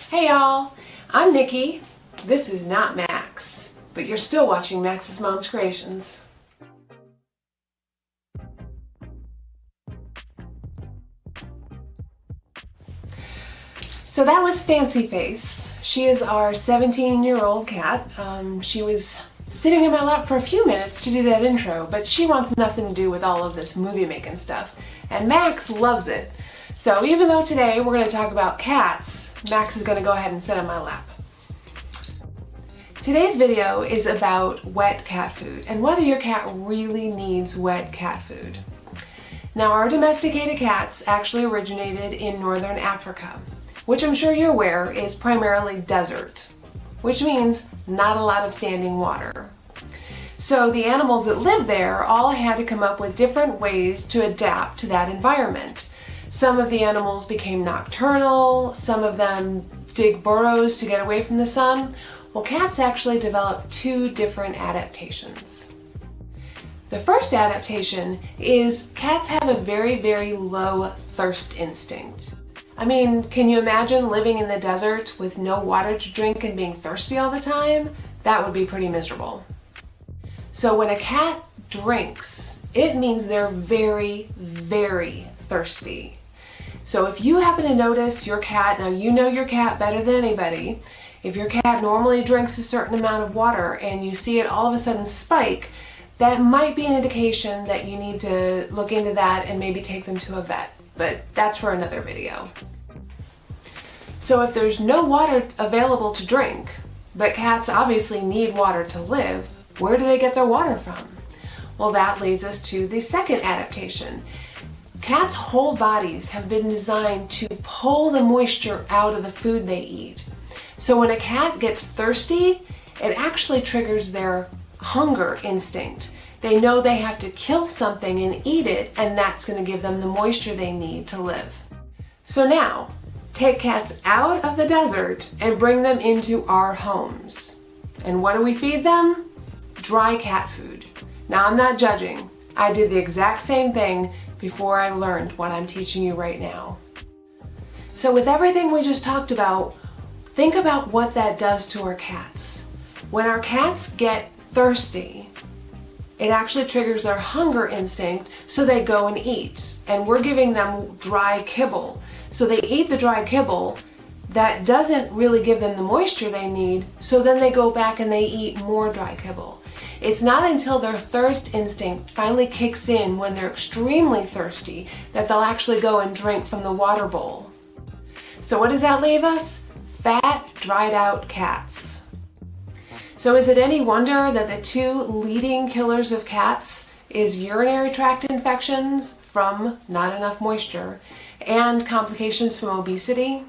Hey y'all, I'm Nikki. This is not Max, but you're still watching Max's Mom's Creations. So that was Fancy Face. She is our 17-year-old cat. She was sitting in my lap for a few minutes to do that intro, but she wants nothing to do with all of this movie making stuff. And Max loves it. So even though today we're going to talk about cats, Max is going to go ahead and sit on my lap. Today's video is about wet cat food and whether your cat really needs wet cat food. Now, our domesticated cats actually originated in northern Africa, which I'm sure you're aware is primarily desert, which means not a lot of standing water. So the animals that live there all had to come up with different ways to adapt to that environment. Some of the animals became nocturnal, some of them dig burrows to get away from the sun. Well, cats actually developed two different adaptations. The first adaptation is cats have a very, very low thirst instinct. I mean, can you imagine living in the desert with no water to drink and being thirsty all the time? That would be pretty miserable. So when a cat drinks, it means they're very, very thirsty. So if you happen to notice your cat, now you know your cat better than anybody, if your cat normally drinks a certain amount of water and you see it all of a sudden spike, that might be an indication that you need to look into that and maybe take them to a vet. But that's for another video. So if there's no water available to drink, but cats obviously need water to live, where do they get their water from? Well, that leads us to the second adaptation. Cats' whole bodies have been designed to pull the moisture out of the food they eat. So when a cat gets thirsty, it actually triggers their hunger instinct. They know they have to kill something and eat it, and that's going to give them the moisture they need to live. So now, take cats out of the desert and bring them into our homes. And what do we feed them? Dry cat food. Now, I'm not judging. I did the exact same thing before I learned what I'm teaching you right now. So with everything we just talked about, think about what that does to our cats. When our cats get thirsty, it actually triggers their hunger instinct, so they go and eat. And we're giving them dry kibble. So they eat the dry kibble. That doesn't really give them the moisture they need, so then they go back and they eat more dry kibble. It's not until their thirst instinct finally kicks in when they're extremely thirsty that they'll actually go and drink from the water bowl. So what does that leave us? Fat, dried out cats. So is it any wonder that the two leading killers of cats is urinary tract infections from not enough moisture and complications from obesity?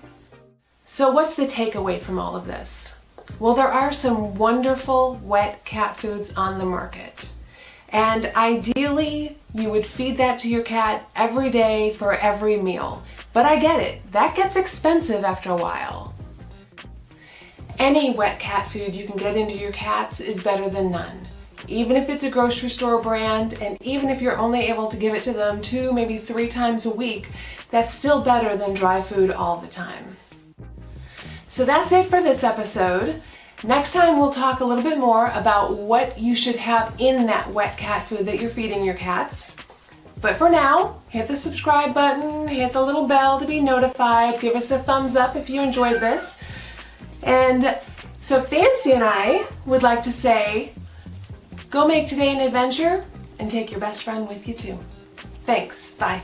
So what's the takeaway from all of this? Well, there are some wonderful wet cat foods on the market. And ideally, you would feed that to your cat every day for every meal. But I get it, that gets expensive after a while. Any wet cat food you can get into your cats is better than none. Even if it's a grocery store brand, and even if you're only able to give it to them 2, maybe 3 times a week, that's still better than dry food all the time. So that's it for this episode. Next time we'll talk a little bit more about what you should have in that wet cat food that you're feeding your cats. But for now, hit the subscribe button, hit the little bell to be notified, give us a thumbs up if you enjoyed this. And so Fancy and I would like to say, go make today an adventure and take your best friend with you too. Thanks, bye.